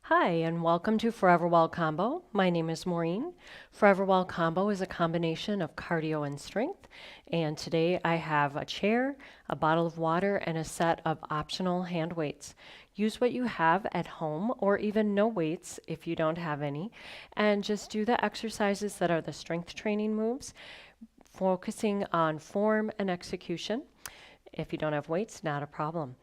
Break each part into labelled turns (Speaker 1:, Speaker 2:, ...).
Speaker 1: Hi, and welcome to Forever Well Combo. My name is Maureen. Forever Well Combo is a combination of cardio and strength, and today I have a chair, a bottle of water, and a set of optional hand weights. Use what you have at home, or even no weights if you don't have any, and just do the exercises that are the strength training moves, focusing on form and execution. If you don't have weights, not a problem.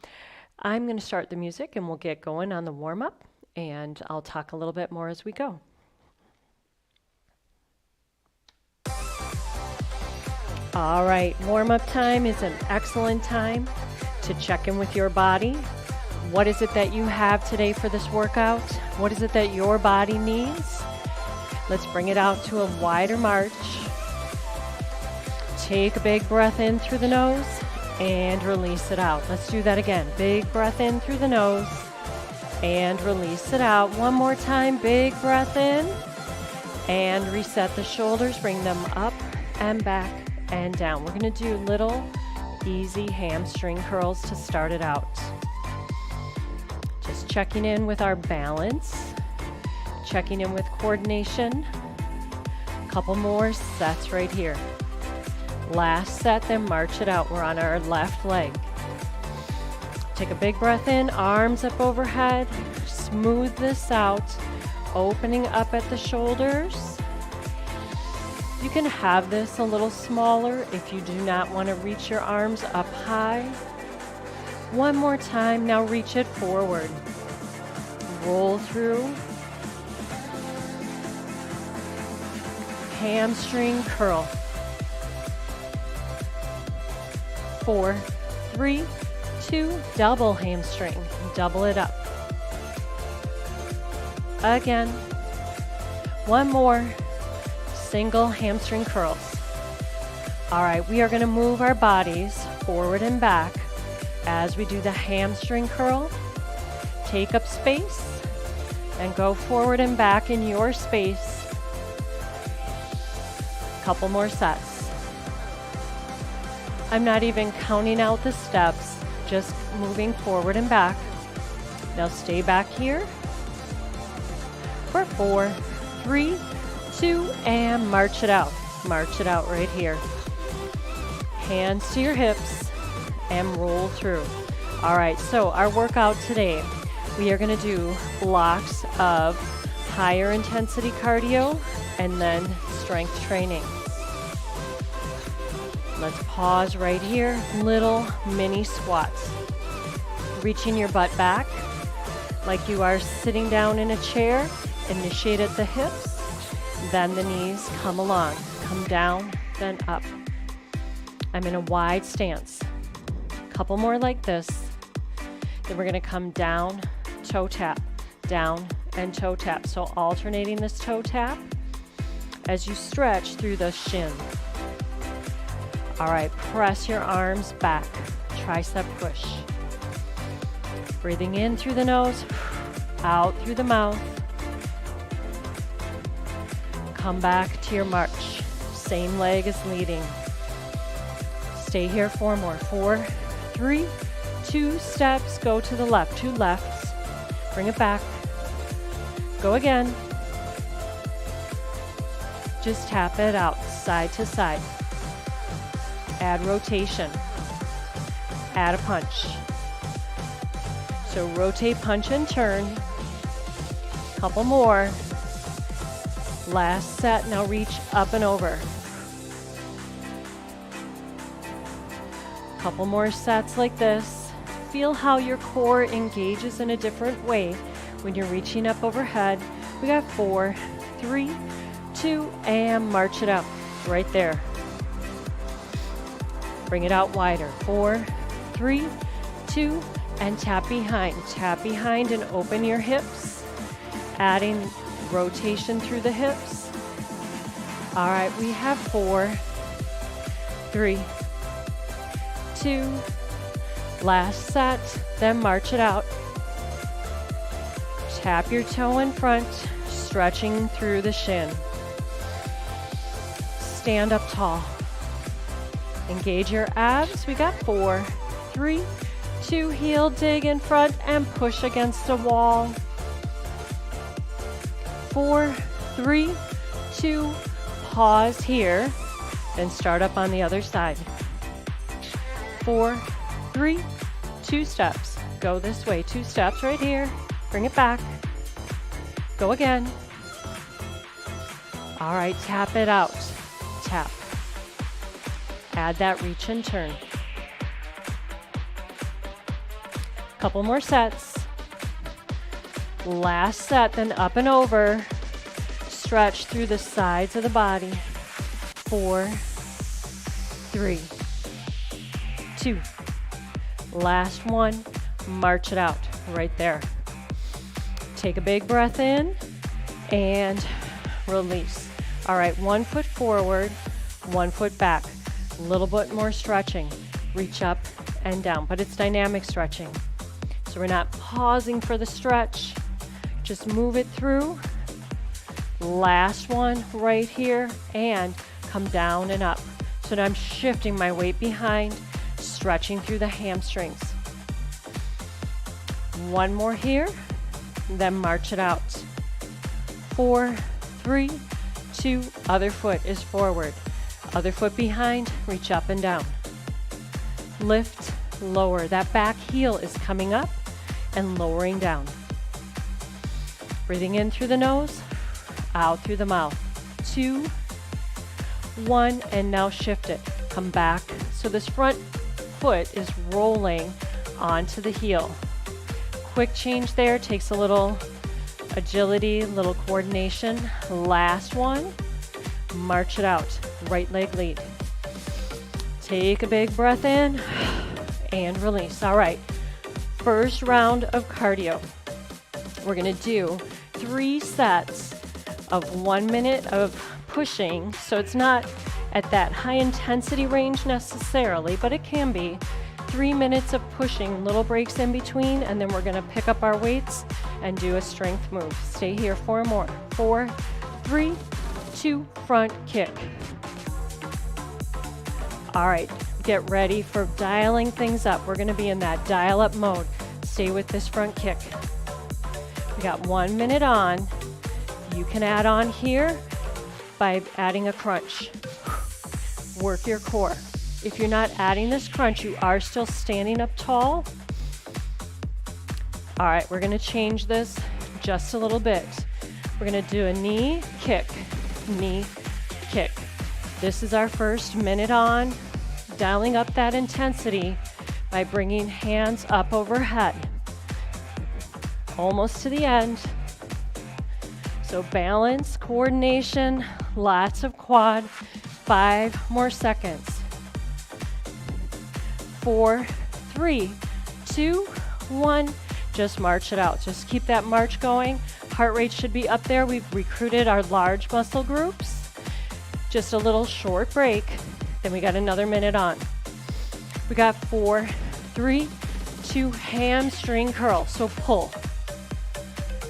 Speaker 1: I'm going to start the music and we'll get going on the warm-up, and I'll talk a little bit more as we go. All right, warm-up time is an excellent time to check in with your body. What is it that you have today for this workout? What is it that your body needs? Let's bring it out to a wider march. Take a big breath in through the nose and release it out. Let's do that again. Big breath in through the nose and release it out. One more time, big breath in and reset the shoulders, bring them up and back and down. We're going to do little easy hamstring curls to start it out. Just checking in with our balance, checking in with coordination. A couple more sets right here. Last set, then march it out. We're on our left leg. Take a big breath in, arms up overhead. Smooth this out, opening up at the shoulders. You can have this a little smaller if you do not want to reach your arms up high. One more time, now reach it forward. Roll through. Hamstring curl. 4, 3, 2, double hamstring. Double it up. Again. One more. Single hamstring curls. All right, we are going to move our bodies forward and back as we do the hamstring curl. Take up space and go forward and back in your space. Couple more sets. I'm not even counting out the steps, just moving forward and back. Now stay back here for 4, 3, 2, and march it out. March it out right here. Hands to your hips and roll through. All right, so our workout today, we are going to do blocks of higher intensity cardio and then strength training. Let's pause right here. Little mini squats. Reaching your butt back like you are sitting down in a chair. Initiate at the hips. Then the knees come along. Come down, then up. I'm in a wide stance. Couple more like this. Then we're going to come down, toe tap, down, and toe tap. So alternating this toe tap as you stretch through the shin. All right, press your arms back, tricep push. Breathing in through the nose, out through the mouth. Come back to your march. Same leg is leading. Stay here, 4 more. 4, 3, 2 steps, go to the left, 2 lefts, bring it back, go again. Just tap it out, side to side. Add rotation, add a punch. So rotate, punch, and turn. Couple more. Last set, now reach up and over. Couple more sets like this. Feel how your core engages in a different way when you're reaching up overhead. We got 4, 3, 2, and march it up right there. Bring it out wider. 4, 3, 2, and tap behind and open your hips, adding rotation through the hips. All right, we have 4, 3, 2, last set, then march it out. Tap your toe in front, stretching through the shin. Stand up tall. Engage your abs. We got 4, 3, 2, heel dig in front and push against a wall. 4, 3, 2, pause here, then start up on the other side. 4, 3, 2 steps. Go this way, 2 steps right here. Bring it back. Go again. All right, tap it out. Tap. Add that reach and turn. Couple more sets. Last set, then up and over. Stretch through the sides of the body. 4, 3, 2. Last one. March it out right there. Take a big breath in and release. All right, 1 foot forward, 1 foot back. A little bit more stretching. Reach up and down, but it's dynamic stretching. So we're not pausing for the stretch. Just move it through. Last one right here, and come down and up. So now I'm shifting my weight behind, stretching through the hamstrings. 1 more here, then march it out. 4, 3, 2, other foot is forward. Other foot behind, reach up and down. Lift, lower. That back heel is coming up and lowering down. Breathing in through the nose, out through the mouth. 2, 1, and now shift it. Come back. So this front foot is rolling onto the heel. Quick change there, takes a little agility, little coordination. Last one, march it out. Right leg lead. Take a big breath in and release. All right, first round of cardio. We're gonna do 3 sets of 1 minute of pushing. So it's not at that high intensity range necessarily, but it can be. 3 minutes of pushing, little breaks in between, and then we're gonna pick up our weights and do a strength move. Stay here, 4 more. 4, 3, 2, front kick. All right, get ready for dialing things up. We're gonna be in that dial up mode. Stay with this front kick. We got 1 minute on. You can add on here by adding a crunch. Work your core. If you're not adding this crunch, you are still standing up tall. All right, we're gonna change this just a little bit. We're gonna do a knee kick, knee kick. This is our first minute on, dialing up that intensity by bringing hands up overhead. Almost to the end. So balance, coordination, lots of quad. 5 more seconds. 4, 3, 2, 1. Just march it out. Just keep that march going. Heart rate should be up there. We've recruited our large muscle groups. Just a little short break. Then we got another minute on. We got 4, 3, 2, hamstring curl. So pull.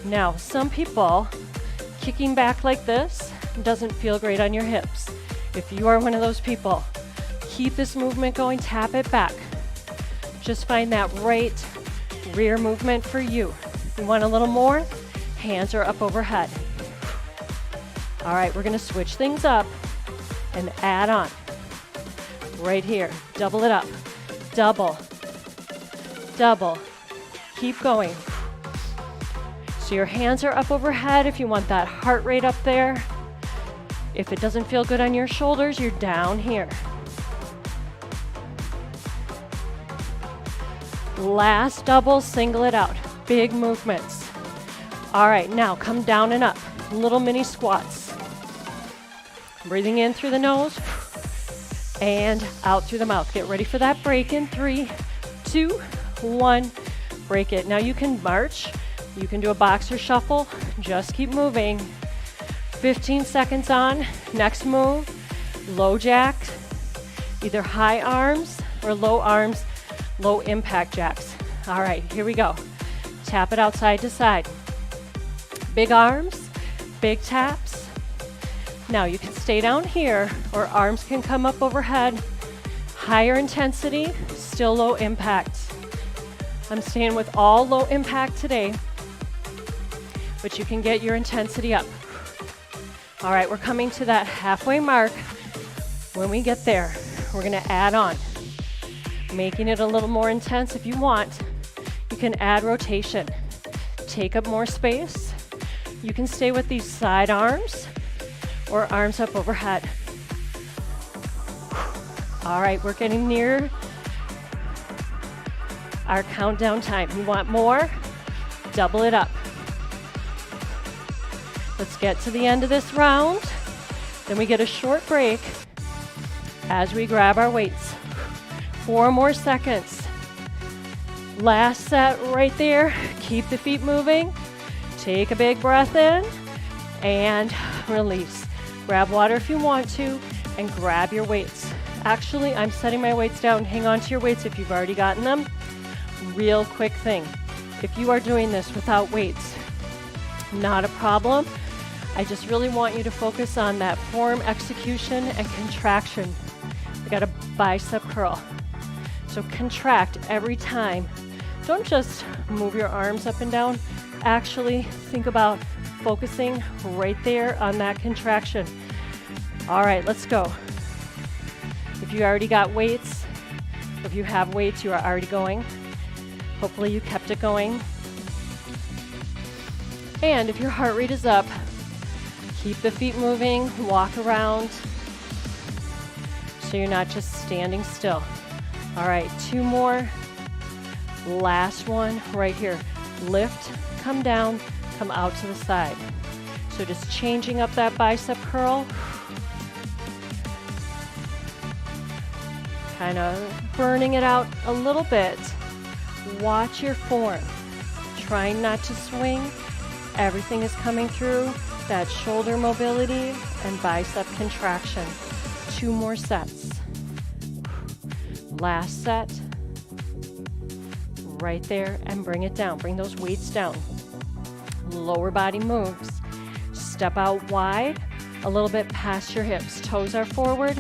Speaker 1: Now, some people kicking back like this doesn't feel great on your hips. If you are one of those people, Keep this movement going, tap it back. Just find that right rear movement for you. You want a little more? Hands are up overhead. All right, we're gonna switch things up and add on. Right here, double it up. Double, double. Keep going. So your hands are up overhead if you want that heart rate up there. If it doesn't feel good on your shoulders, you're down here. Last double, single it out. Big movements. All right, now come down and up. Little mini squats. Breathing in through the nose and out through the mouth. Get ready for that break in 3, 2, 1. Break it. Now you can march. You can do a boxer shuffle. Just keep moving. 15 seconds on. Next move, low jacks. Either high arms or low arms, low impact jacks. All right, here we go. Tap it out side to side. Big arms, big taps. Now you can stay down here or arms can come up overhead. Higher intensity, still low impact. I'm staying with all low impact today, but you can get your intensity up. All right, we're coming to that halfway mark. When we get there, we're gonna add on. Making it a little more intense if you want. You can add rotation. Take up more space. You can stay with these side arms or arms up overhead. All right, we're getting near our countdown time. You want more? Double it up. Let's get to the end of this round. Then we get a short break as we grab our weights. 4 more seconds. Last set right there. Keep the feet moving. Take a big breath in and release. Grab water if you want to and grab your weights. Actually, I'm setting my weights down. Hang on to your weights if you've already gotten them. Real quick thing. If you are doing this without weights, not a problem. I just really want you to focus on that form execution and contraction. We got a bicep curl. So contract every time. Don't just move your arms up and down. Actually, think about focusing right there on that contraction. All right, let's go. If you already got weights, if you have weights, you are already going. Hopefully you kept it going. And if your heart rate is up, keep the feet moving, walk around so you're not just standing still. All right, 2 more. Last one right here. Lift, come down, come out to the side. So just changing up that bicep curl. Kind of burning it out a little bit. Watch your form. Trying not to swing. Everything is coming through. That shoulder mobility and bicep contraction. 2 more sets. Last set. Right there, and bring it down. Bring those weights down. Lower body moves. Step out wide, a little bit past your hips. Toes are forward,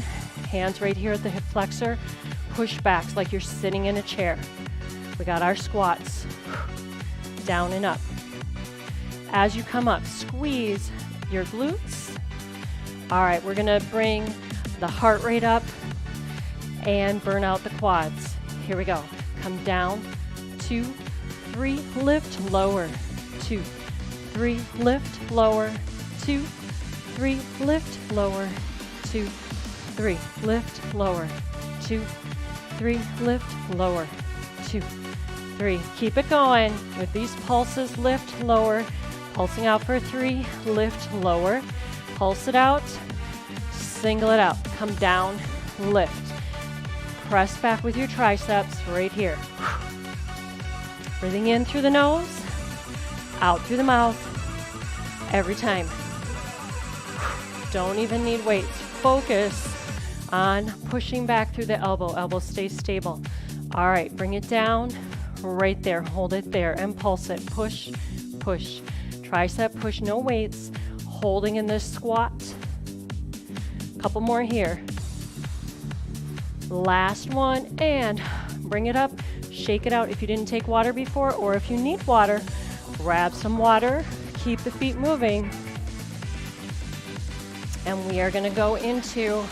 Speaker 1: hands right here at the hip flexor. Push backs like you're sitting in a chair. We got our squats. Down and up. As you come up, squeeze your glutes. All right, we're gonna bring the heart rate up and burn out the quads. Here we go. Come down. 2, 3, lift, lower. 2, 3, lift, lower. 2, 3, lift, lower. 2, 3, lift, lower. 2, 3, lift, lower. 2, 3. Keep it going with these pulses. Lift, lower. Pulsing out for 3, lift, lower. Pulse it out, single it out. Come down, lift. Press back with your triceps right here. Breathing in through the nose, out through the mouth, every time. Don't even need weights. Focus on pushing back through the elbow. Elbow stays stable. All right, bring it down, right there. Hold it there and pulse it. Push, push. Tricep push, no weights. Holding in this squat. Couple more here. Last one, and bring it up, shake it out. If you didn't take water before, or if you need water, grab some water, keep the feet moving. And we are gonna go into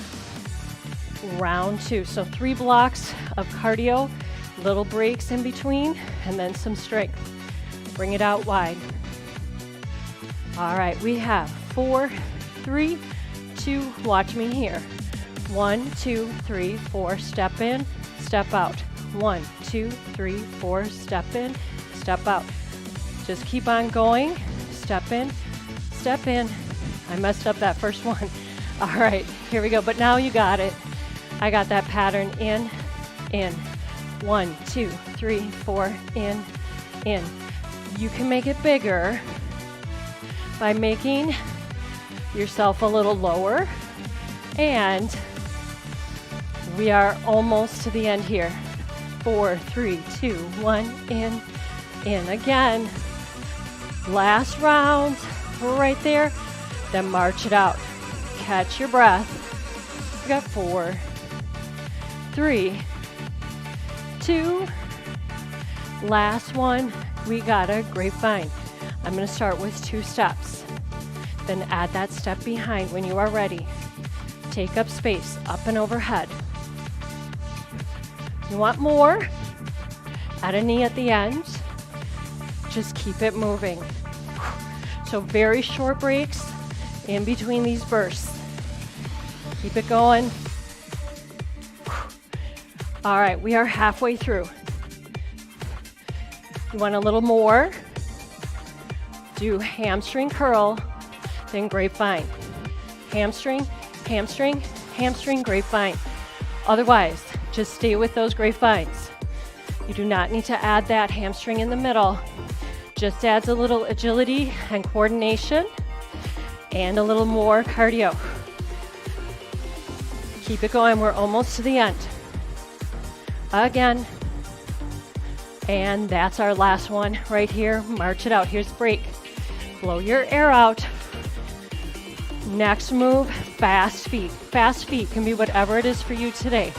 Speaker 1: round 2. So 3 blocks of cardio, little breaks in between, and then some strength. Bring it out wide. All right, we have 4, 3, 2, watch me here. 1, 2, 3, 4, step in, step out. 1, 2, 3, 4, step in, step out. Just keep on going, step in, step in. I messed up that first one. All right, here we go, but now you got it. I got that pattern in. 1, 2, 3, 4, in. You can make it bigger by making yourself a little lower, and we are almost to the end here. 4, 3, 2, 1, in. Again. Last round, right there. Then march it out. Catch your breath. We got 4, 3, 2. Last one, we got a grapevine. I'm going to start with 2 steps. Then add that step behind when you are ready. Take up space, up and overhead. You want more? Add a knee at the end. Just keep it moving. So very short breaks in between these bursts. Keep it going. All right, we are halfway through. You want a little more? Do hamstring curl, then grapevine. Hamstring, hamstring, hamstring, grapevine. Otherwise, just stay with those grapevines. You do not need to add that hamstring in the middle. Just adds a little agility and coordination and a little more cardio. Keep it going, we're almost to the end. Again. And that's our last one right here. March it out, here's the break. Blow your air out. Next move, fast feet. Fast feet can be whatever it is for you today.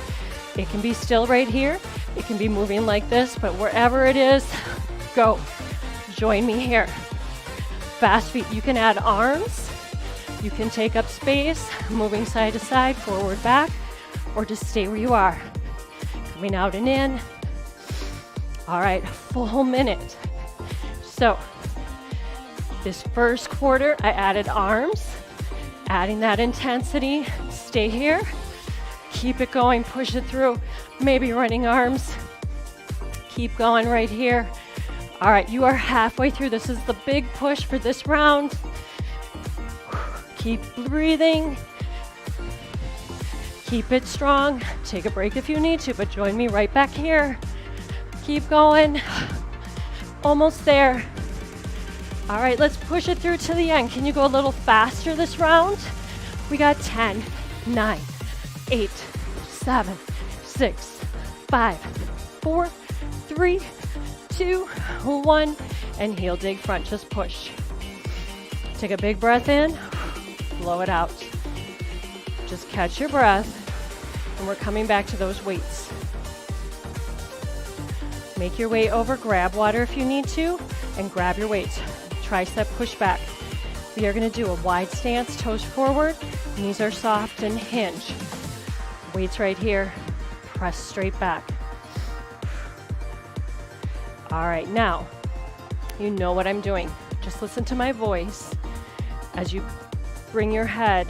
Speaker 1: It can be still right here. It can be moving like this, but wherever it is, go. Join me here. Fast feet. You can add arms. You can take up space, moving side to side, forward, back, or just stay where you are. Coming out and in. All right, full minute. So this first quarter, I added arms, adding that intensity. Stay here. Keep it going, push it through. Maybe running arms. Keep going right here. All right, you are halfway through. This is the big push for this round. Keep breathing. Keep it strong. Take a break if you need to, but join me right back here. Keep going. Almost there. All right, let's push it through to the end. Can you go a little faster this round? We got 10, 9, 8, 7, 6, 5, 4, 3, 2, 1, and heel dig front, just push. Take a big breath in, blow it out. Just catch your breath, and we're coming back to those weights. Make your way over, grab water if you need to, and grab your weights. Tricep push back. We are gonna do a wide stance, toes forward, knees are soft and hinge. Weights right here, press straight back. All right, now, you know what I'm doing. Just listen to my voice as you bring your head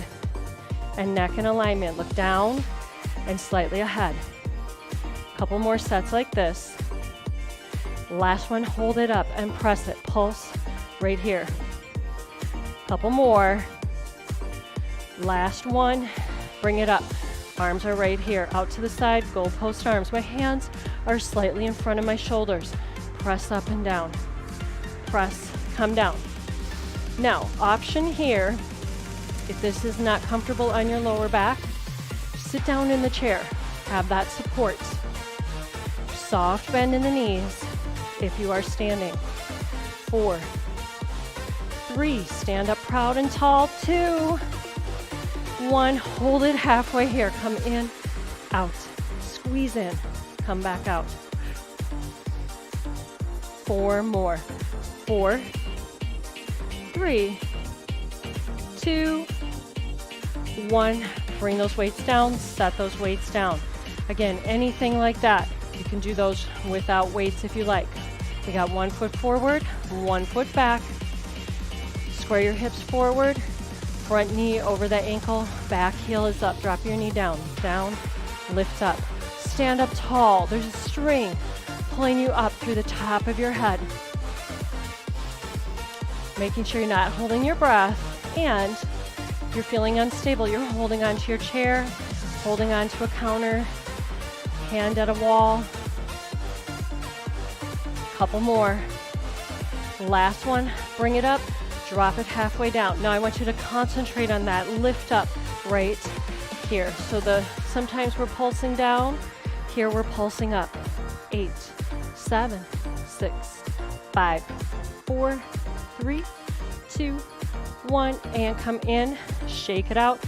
Speaker 1: and neck in alignment. Look down and slightly ahead. Couple more sets like this. Last one, hold it up and press it. Pulse right here. Couple more. Last one, bring it up. Arms are right here, out to the side, goalpost arms. My hands are slightly in front of my shoulders. Press up and down. Press, come down. Now, option here, if this is not comfortable on your lower back, sit down in the chair. Have that support. Soft bend in the knees if you are standing. 4, 3, stand up proud and tall. 2, 1, hold it halfway here. Come in, out, squeeze in, come back out. 4 more. 4, 3, 2, 1. Bring those weights down, set those weights down. Again, anything like that. You can do those without weights if you like. We got 1 foot forward, 1 foot back. Square your hips forward, front knee over the ankle, back heel is up. Drop your knee down, down, lift up. Stand up tall. There's a string pulling you up through the top of your head. Making sure you're not holding your breath and you're feeling unstable. You're holding onto your chair, holding onto a counter, hand at a wall. Couple more. Last one, bring it up, drop it halfway down. Now I want you to concentrate on that lift up right here. So sometimes we're pulsing down, here we're pulsing up. 8, 7, 6, 5, 4, 3, 2, 1, and come in, shake it out.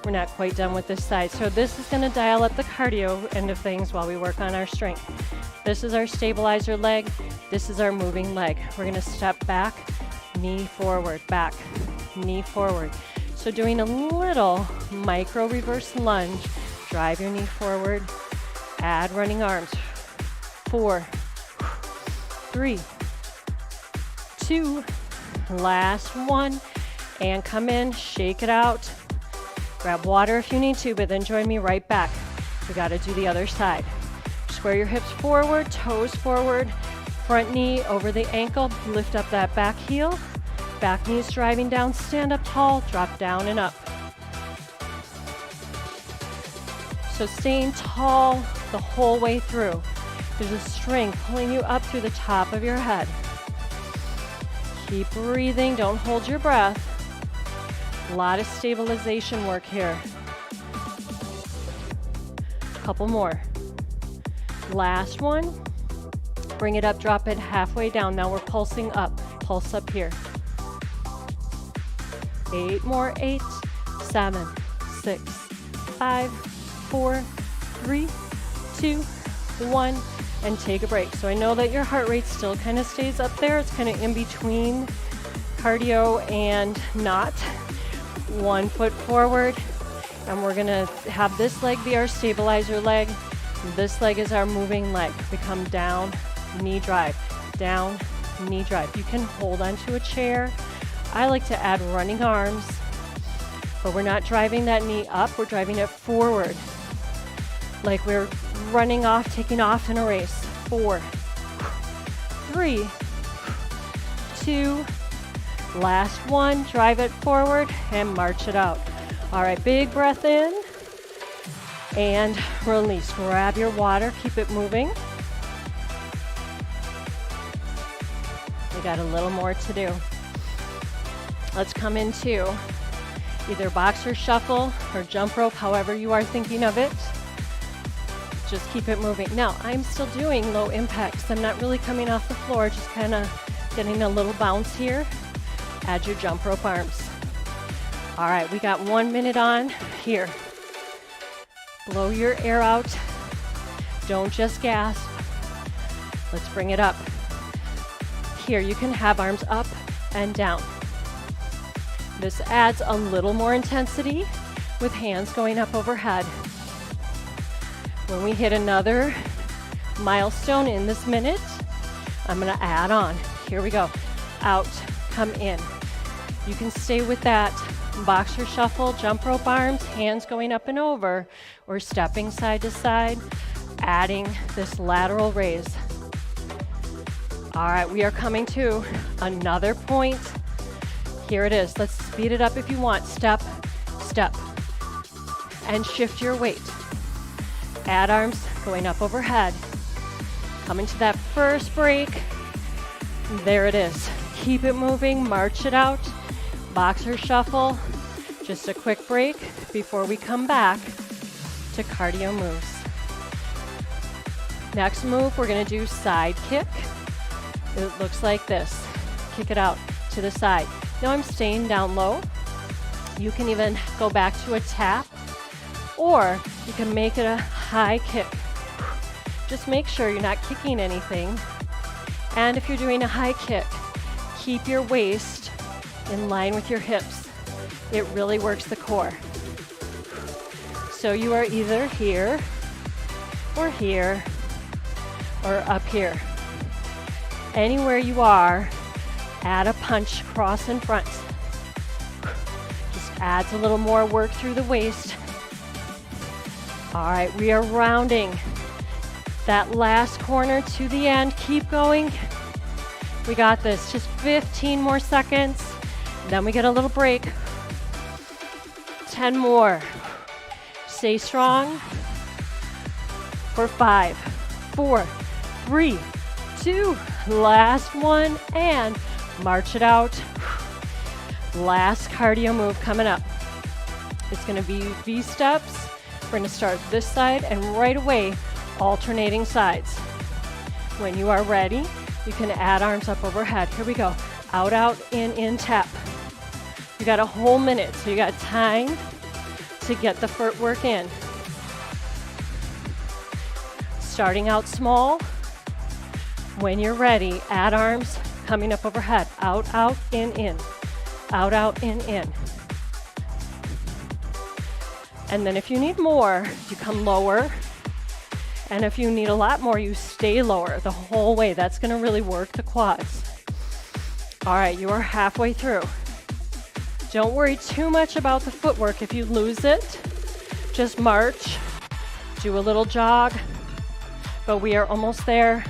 Speaker 1: We're not quite done with this side. So this is gonna dial up the cardio end of things while we work on our strength. This is our stabilizer leg. This is our moving leg. We're gonna step back, knee forward, back, knee forward. So doing a little micro reverse lunge, drive your knee forward, add running arms. 4, 3, 2, last one, and come in, shake it out. Grab water if you need to, but then join me right back. We gotta do the other side. Square your hips forward, toes forward, front knee over the ankle, lift up that back heel, back knees driving down, stand up tall, drop down and up. So staying tall the whole way through. There's a string pulling you up through the top of your head. Keep breathing, don't hold your breath. A lot of stabilization work here. Couple more. Last one. Bring it up, drop it halfway down. Now we're pulsing up. Pulse up here. 8 more. 8, 7, 6, 5, 4, 3, 2, 1, and take a break. So I know that your heart rate still kind of stays up there. It's kind of in between cardio and not. 1 foot forward, and we're gonna have this leg be our stabilizer leg. This leg is our moving leg. We come down, knee drive, down, knee drive. You can hold onto a chair. I like to add running arms, but we're not driving that knee up, we're driving it forward. Like we're running off, taking off in a race. 4, 3, 2, last one, drive it forward and march it out. All right, big breath in and release. Grab your water, keep it moving. We got a little more to do. Let's come into either boxer shuffle or jump rope, however you are thinking of it. Just keep it moving. Now, I'm still doing low impacts. I'm not really coming off the floor, just kind of getting a little bounce here. Add your jump rope arms. All right, we got 1 minute on here. Blow your air out. Don't just gasp. Let's bring it up. Here, you can have arms up and down. This adds a little more intensity with hands going up overhead. When we hit another milestone in this minute, I'm gonna add on. Here we go. Out, come in. You can stay with that boxer shuffle, jump rope arms, hands going up and over, or stepping side to side, adding this lateral raise. All right, we are coming to another point. Here it is. Let's speed it up if you want. Step, step, and shift your weight. Add arms going up overhead. Coming to that first break. There it is. Keep it moving, march it out. Boxer shuffle. Just a quick break before we come back to cardio moves. Next move, we're gonna do side kick. It looks like this. Kick it out to the side. Now I'm staying down low. You can even go back to a tap, or you can make it a high kick. Just make sure you're not kicking anything. And if you're doing a high kick, keep your waist in line with your hips. It really works the core. So you are either here, or up here. Anywhere you are, add a punch cross in front. Just adds a little more work through the waist. All right, we are rounding that last corner to the end. Keep going. We got this. Just 15 more seconds. Then we get a little break. 10 more. Stay strong. For 5, 4, 3, 2, last one, and march it out. Last cardio move coming up. It's going to be V steps. We're going to start this side and right away alternating sides. When you are ready, you can add arms up overhead. Here we go. Out, out, in, tap. You got a whole minute, so you got time to get the footwork in. Starting out small. When you're ready, add arms coming up overhead. Out, out, in. Out, out, in. And then if you need more, you come lower. And if you need a lot more, you stay lower the whole way. That's going to really work the quads. All right, you are halfway through. Don't worry too much about the footwork. If you lose it, just march, do a little jog, but we are almost there.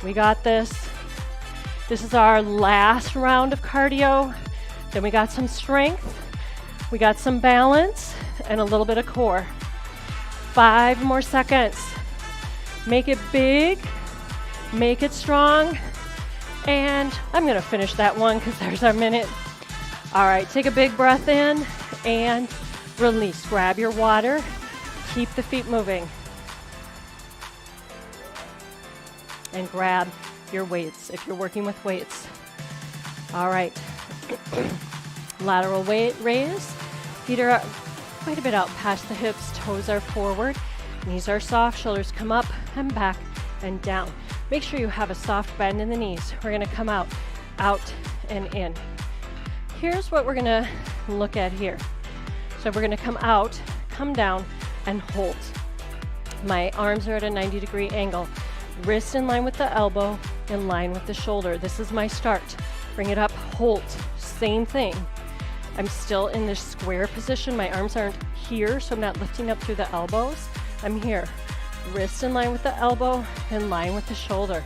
Speaker 1: We got this. This is our last round of cardio. Then we got some strength, we got some balance, and a little bit of core. 5 more seconds. Make it big, make it strong, and I'm gonna finish that one because there's our minute. All right, take a big breath in and release. Grab your water, keep the feet moving. And grab your weights if you're working with weights. All right, lateral weight raise. Feet are quite a bit out past the hips, toes are forward, knees are soft, shoulders come up and back and down. Make sure you have a soft bend in the knees. We're gonna come out, and in. Here's what we're gonna look at here. So we're gonna come out, come down, and hold. My arms are at a 90-degree angle. Wrist in line with the elbow, in line with the shoulder. This is my start. Bring it up, hold. Same thing. I'm still in this square position. My arms aren't here, so I'm not lifting up through the elbows. I'm here. Wrist in line with the elbow, in line with the shoulder.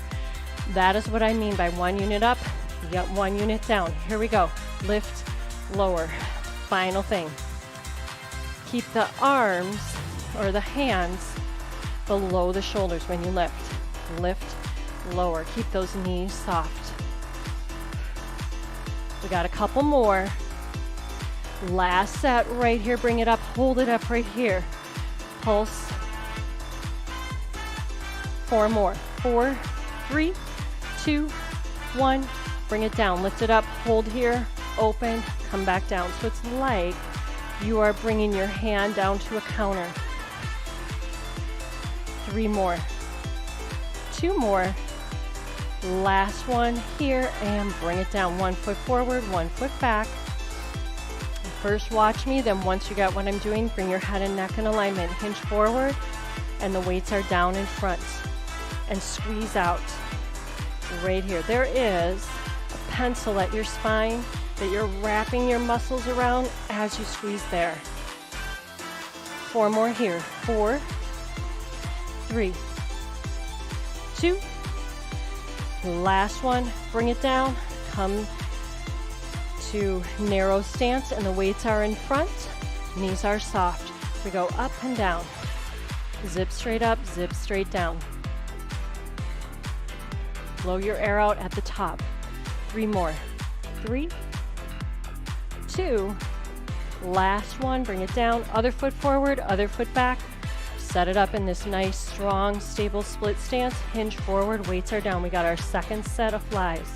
Speaker 1: That is what I mean by 1 unit up, you got 1 unit down. Here we go. Lift, lower. Final thing. Keep the arms or the hands below the shoulders when you lift. Lift, lower. Keep those knees soft. We got a couple more. Last set right here. Bring it up. Hold it up right here. Pulse. 4 more. 4, 3, 2, 1. Bring it down. Lift it up. Hold here. Open. Come back down. So it's like you are bringing your hand down to a counter. 3 more. 2 more. Last one here, and bring it down. 1 foot forward, 1 foot back. First watch me, then once you got what I'm doing, bring your head and neck in alignment. Hinge forward, and the weights are down in front. And squeeze out right here. There is a pencil at your spine that you're wrapping your muscles around as you squeeze there. 4 more here. 4, 3, 2, last one. Bring it down. Come to narrow stance, and the weights are in front. Knees are soft. We go up and down. Zip straight up, zip straight down. Blow your air out at the top. 3 more. 3, 2, last one. Bring it down. Other foot forward, other foot back. Set it up in this nice, strong, stable split stance. Hinge forward, weights are down. We got our second set of flies.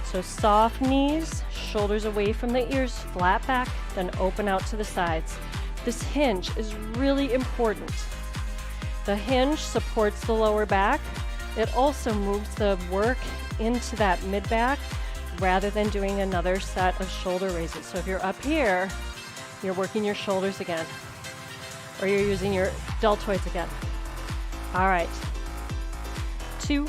Speaker 1: So soft knees, shoulders away from the ears, flat back, then open out to the sides. This hinge is really important. The hinge supports the lower back. It also moves the work into that mid-back rather than doing another set of shoulder raises. So if you're up here, you're working your shoulders again, or you're using your deltoids again. All right, 2,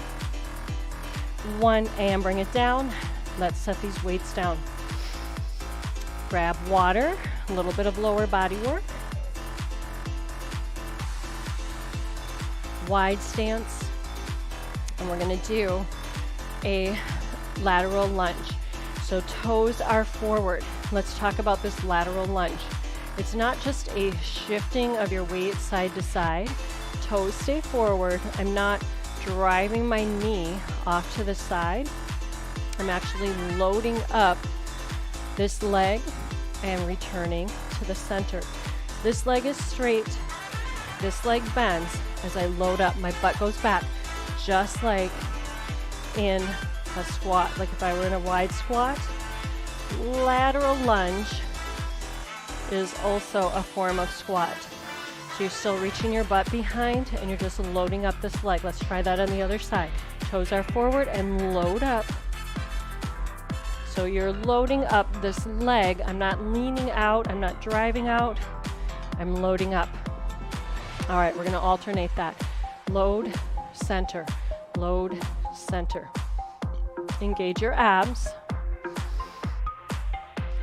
Speaker 1: 1, and bring it down. Let's set these weights down. Grab water, a little bit of lower body work. Wide stance, and we're going to do a lateral lunge. So toes are forward. Let's talk about this lateral lunge. It's not just a shifting of your weight side to side. Toes stay forward. I'm not driving my knee off to the side. I'm actually loading up this leg and returning to the center. This leg is straight. This leg bends as I load up. My butt goes back, just like in a squat, like if I were in a wide squat. Lateral lunge is also a form of squat. So you're still reaching your butt behind and you're just loading up this leg. Let's try that on the other side. Toes are forward and load up. So you're loading up this leg. I'm not leaning out, I'm not driving out, I'm loading up. All right, we're gonna alternate that. Load, center, load, center. Engage your abs.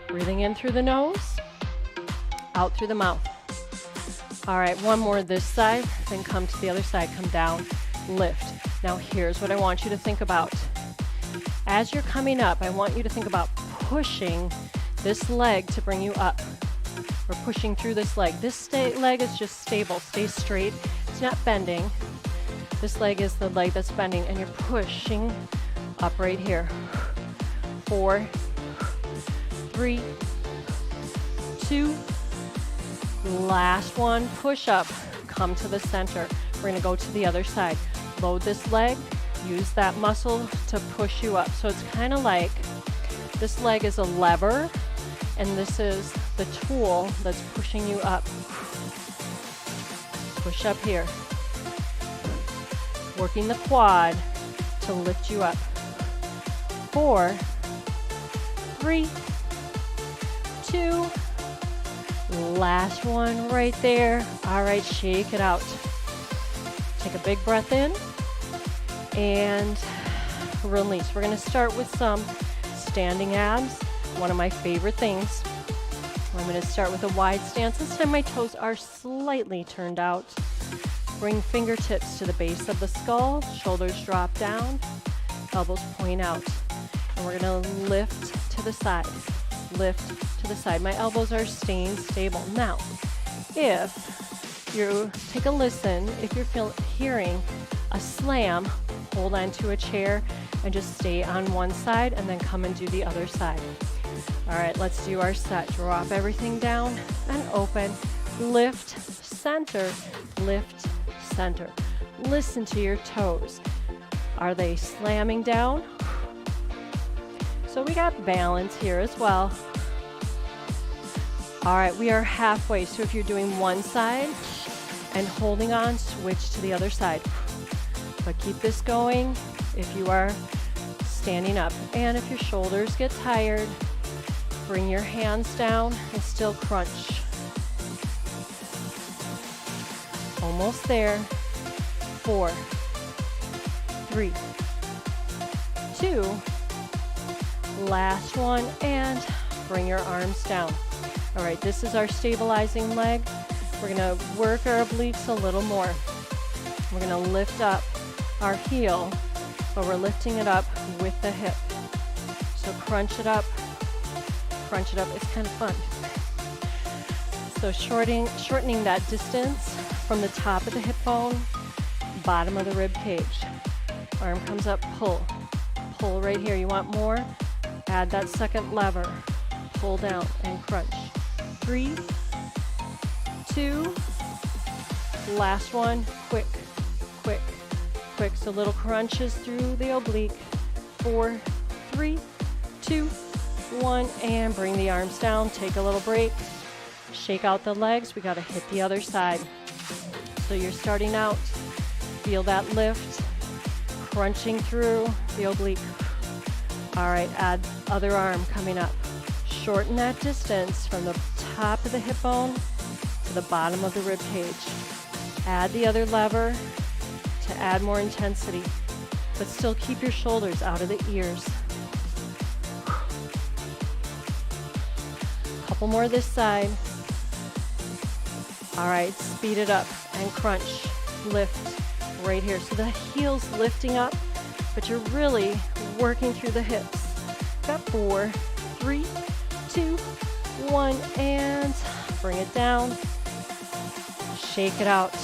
Speaker 1: Breathing in through the nose, out through the mouth. All right, one more this side, then come to the other side, come down, lift. Now here's what I want you to think about. As you're coming up, I want you to think about pushing this leg to bring you up. We're pushing through this leg. This leg is just stable, stay straight. It's not bending. This leg is the leg that's bending, and you're pushing up right here. 4, 3, 2, last one, push up, come to the center. We're gonna go to the other side. Load this leg, use that muscle to push you up. So it's kind of like this leg is a lever, and this is the tool that's pushing you up. Push up here. Working the quad to lift you up. 4, 3, 2, last one right there. All right, shake it out. Take a big breath in and release. We're going to start with some standing abs, one of my favorite things. I'm going to start with a wide stance. This time my toes are slightly turned out. Bring fingertips to the base of the skull, shoulders drop down, elbows point out. And we're going to lift to the side, lift to the side. My elbows are staying stable. Now, if you take a listen, if you're hearing a slam, hold on to a chair and just stay on one side and then come and do the other side. All right, let's do our set. Drop everything down and open. Lift, center, lift, center. Listen to your toes. Are they slamming down? So we got balance here as well. All right, we are halfway. So if you're doing one side and holding on, switch to the other side. But keep this going if you are standing up. And if your shoulders get tired, bring your hands down and still crunch. Almost there. 4, 3, 2, last one, and bring your arms down. All right, this is our stabilizing leg. We're gonna work our obliques a little more. We're gonna lift up our heel, but we're lifting it up with the hip. So crunch it up, it's kind of fun. So shortening that distance from the top of the hip bone, bottom of the rib cage. Arm comes up, pull right here. You want more? Add that second lever, pull down and crunch. 3, 2, last one, quick. So little crunches through the oblique. 4, 3, 2, 1, and bring the arms down. Take a little break. Shake out the legs. We got to hit the other side. So you're starting out, feel that lift, crunching through the oblique. All right, add other arm coming up. Shorten that distance from the top of the hip bone to the bottom of the rib cage. Add the other lever to add more intensity, but still keep your shoulders out of the ears. Couple more this side. All right, speed it up and crunch, lift right here. So the heel's lifting up, but you're really working through the hips. Got 4, 3, 2, 1, and bring it down. Shake it out.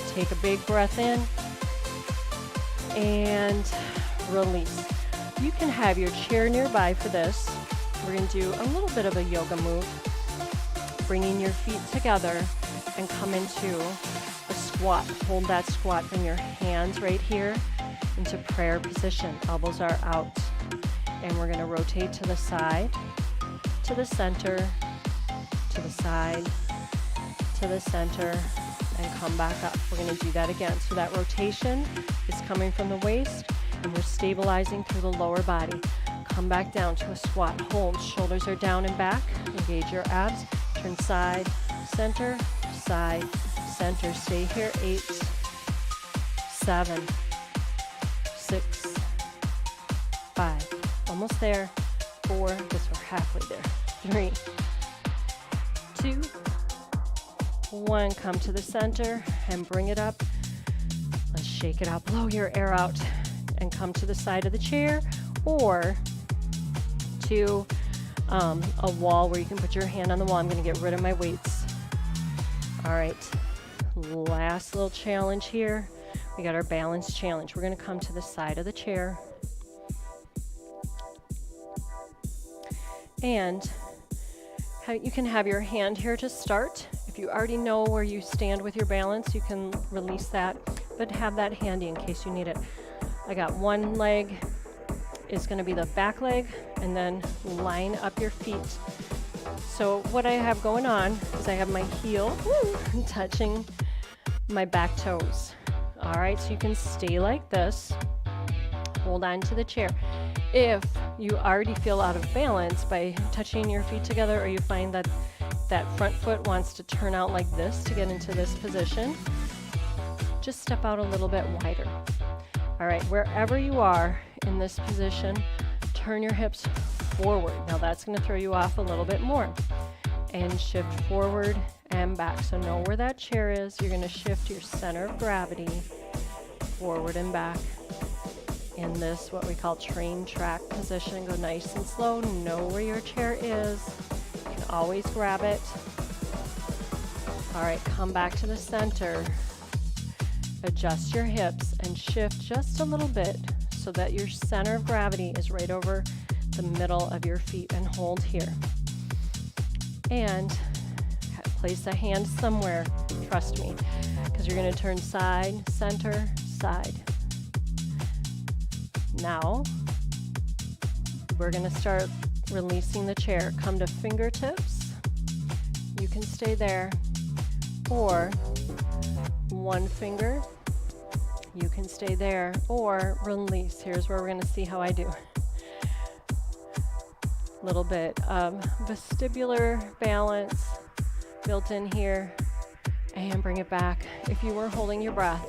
Speaker 1: Take a big breath in and release. You can have your chair nearby for this. We're going to do a little bit of a yoga move, bringing your feet together and come into a squat. Hold that squat. Bring your hands right here into prayer position. Elbows are out. And we're going to rotate to the side, to the center, to the side, to the center, and come back up. We're going to do that again. So that rotation is coming from the waist, and we're stabilizing through the lower body. Come back down to a squat. Hold. Shoulders are down and back. Engage your abs. Turn side, center, side, center. Stay here. 8, 7, 6, 5. Almost there. 4. Guess we're halfway there. 3, 2, 1. Come to the center and bring it up. Let's shake it out. Blow your air out and come to the side of the chair or to a wall where you can put your hand on the wall. I'm going to get rid of my weights. All right. Last little challenge here. We got our balance challenge. We're going to come to the side of the chair. And you can have your hand here to start. If you already know where you stand with your balance, you can release that, but have that handy in case you need it. I got one leg is going to be the back leg, and then line up your feet. So what I have going on is I have my heel touching my back toes. All right, so you can stay like this. Hold on to the chair. If you already feel out of balance by touching your feet together, or you find that that front foot wants to turn out like this to get into this position, just step out a little bit wider. All right, wherever you are in this position, turn your hips forward. Now that's going to throw you off a little bit more. And shift forward and back. So know where that chair is. You're going to shift your center of gravity forward and back in this, what we call train track position. Go nice and slow. Know where your chair is. You can always grab it. All right, come back to the center. Adjust your hips and shift just a little bit so that your center of gravity is right over the middle of your feet, and hold here. And place a hand somewhere, trust me, because you're going to turn side, center, side. Now, we're going to start releasing the chair. Come to fingertips. You can stay there. Or one finger. You can stay there. Or release. Here's where we're going to see how I do. Little bit of vestibular balance built in here, and bring it back. If you were holding your breath,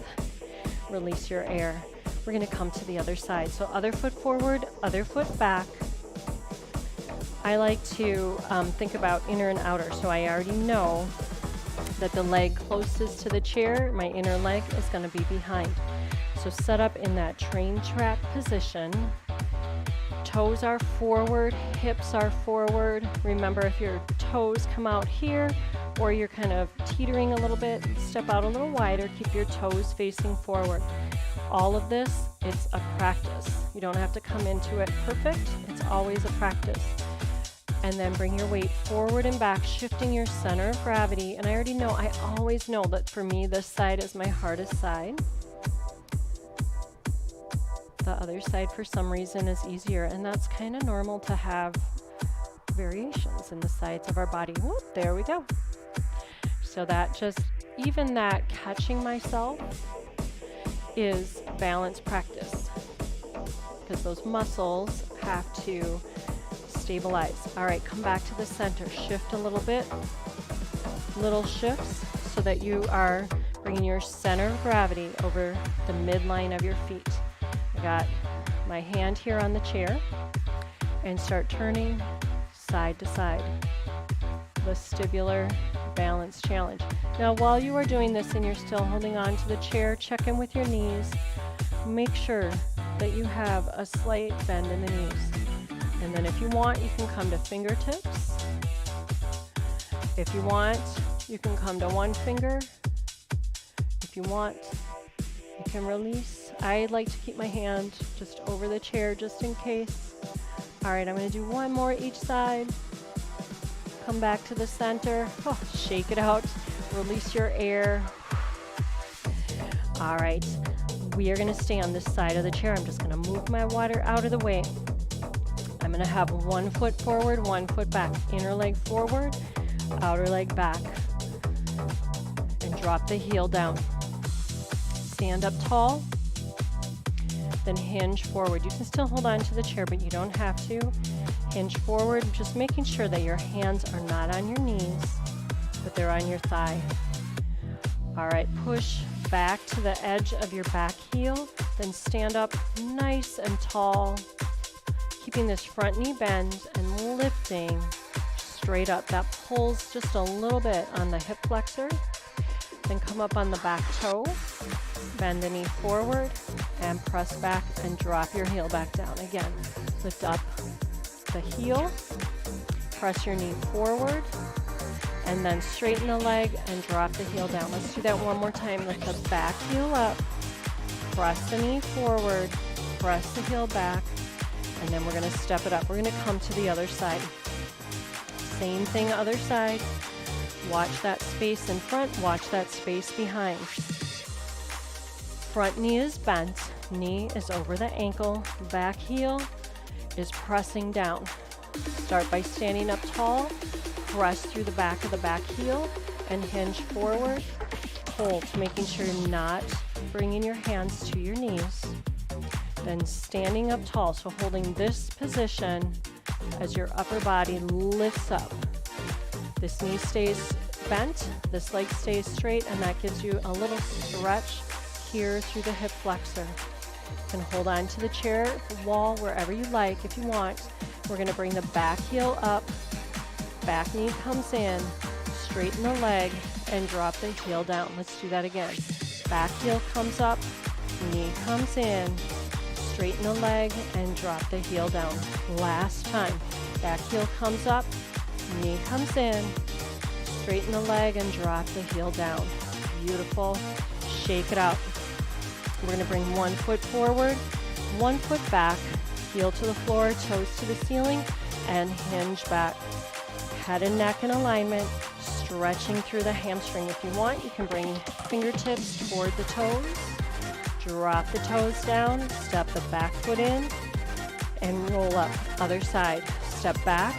Speaker 1: release your air. We're going to come to the other side. So other foot forward, other foot back. I like to think about inner and outer. So I already know that the leg closest to the chair, my inner leg, is going to be behind. So set up in that train track position. Toes are forward, hips are forward. Remember, if your toes come out here or you're kind of teetering a little bit, step out a little wider, keep your toes facing forward. All of this, it's a practice. You don't have to come into it perfect. It's always a practice. And then bring your weight forward and back, shifting your center of gravity. And I always know that for me, this side is my hardest side. The other side, for some reason, is easier, and that's kind of normal to have variations in the sides of our body. Whoop, there we go. So that just even that catching myself is balance practice because those muscles have to stabilize. All right, come back to the center. Shift a little bit, little shifts so that you are bringing your center of gravity over the midline of your feet. I got my hand here on the chair and start turning side to side. Vestibular balance challenge. Now, while you are doing this and you're still holding on to the chair, check in with your knees. Make sure that you have a slight bend in the knees. And then if you want, you can come to fingertips. If you want, you can come to one finger. If you want, you can release. I like to keep my hand just over the chair just in case. All right, I'm going to do one more each side. Come back to the center. Oh, shake it out. Release your air. All right, we are going to stay on this side of the chair. I'm just going to move my water out of the way. I'm going to have 1 foot forward, 1 foot back. Inner leg forward, outer leg back. And drop the heel down. Stand up tall. Then hinge forward. You can still hold on to the chair, but you don't have to. Hinge forward, just making sure that your hands are not on your knees, but they're on your thigh. All right, push back to the edge of your back heel, then stand up nice and tall, keeping this front knee bend and lifting straight up. That pulls just a little bit on the hip flexor. Then come up on the back toe, bend the knee forward, and press back and drop your heel back down. Again, lift up the heel, press your knee forward, and then straighten the leg and drop the heel down. Let's do that one more time. Lift the back heel up, press the knee forward, press the heel back, and then we're going to step it up. We're going to come to the other side. Same thing, other side. Watch that space in front, watch that space behind. Front knee is bent, knee is over the ankle, back heel is pressing down. Start by standing up tall, press through the back of the back heel and hinge forward. Hold, making sure you're not bringing your hands to your knees. Then standing up tall, so holding this position as your upper body lifts up. This knee stays bent, this leg stays straight, and that gives you a little stretch here through the hip flexor. And hold on to the chair, wall, wherever you like if you want. We're going to bring the back heel up, back knee comes in, straighten the leg, and drop the heel down. Let's do that again. Back heel comes up, knee comes in, straighten the leg, and drop the heel down. Last time. Back heel comes up, knee comes in, straighten the leg, and drop the heel down. Beautiful. Shake it out. We're going to bring 1 foot forward, 1 foot back, heel to the floor, toes to the ceiling, and hinge back. Head and neck in alignment, stretching through the hamstring. If you want, you can bring fingertips toward the toes, drop the toes down, step the back foot in, and roll up. Other side. Step back,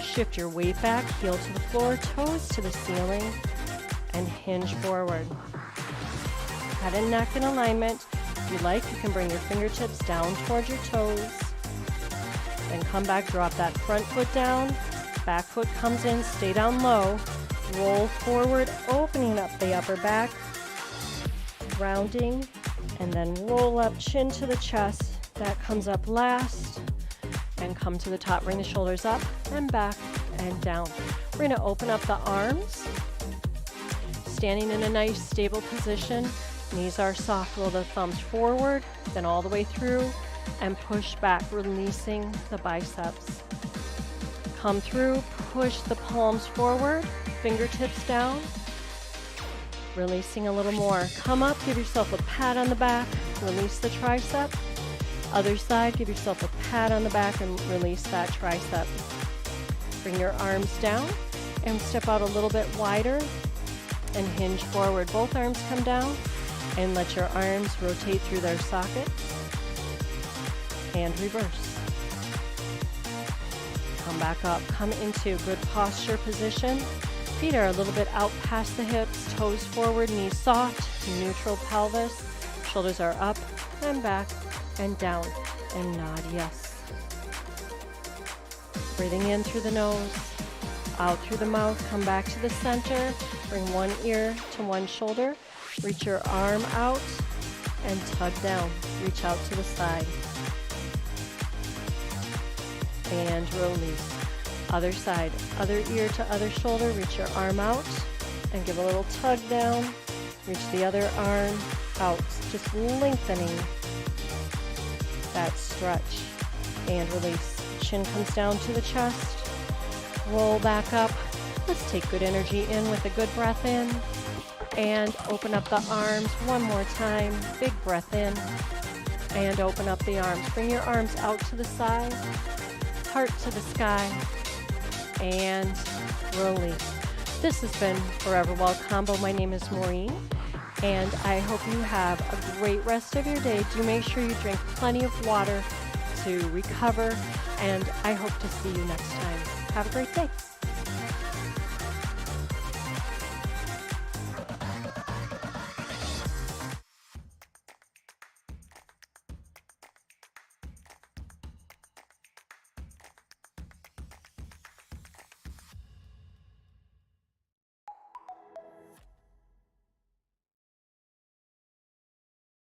Speaker 1: shift your weight back, heel to the floor, toes to the ceiling, and hinge forward. Head and neck in alignment. If you like, you can bring your fingertips down towards your toes. Then come back, drop that front foot down. Back foot comes in, stay down low. Roll forward, opening up the upper back. Rounding, and then roll up, chin to the chest. That comes up last. And come to the top, bring the shoulders up and back and down. We're going to open up the arms. Standing in a nice stable position. Knees are soft, roll the thumbs forward, then all the way through, and push back, releasing the biceps. Come through, push the palms forward, fingertips down, releasing a little more. Come up, give yourself a pat on the back, release the tricep. Other side, give yourself a pat on the back and release that tricep. Bring your arms down and step out a little bit wider and hinge forward. Both arms come down. And let your arms rotate through their sockets and reverse. Come back up, come into good posture position. Feet are a little bit out past the hips, toes forward, knees soft, neutral pelvis. Shoulders are up and back and down. And nod yes. Breathing in through the nose, out through the mouth. Come back to the center. Bring one ear to one shoulder. Reach your arm out and tug down. Reach out to the side. And release. Other side, other ear to other shoulder. Reach your arm out and give a little tug down. Reach the other arm out, just lengthening that stretch. And release. Chin comes down to the chest. Roll back up. Let's take good energy in with a good breath in. And open up the arms one more time. Big breath in. And open up the arms. Bring your arms out to the side. Heart to the sky. And release. This has been Forever Well Combo. My name is Maureen, and I hope you have a great rest of your day. Do make sure you drink plenty of water to recover, and I hope to see you next time. Have a great day.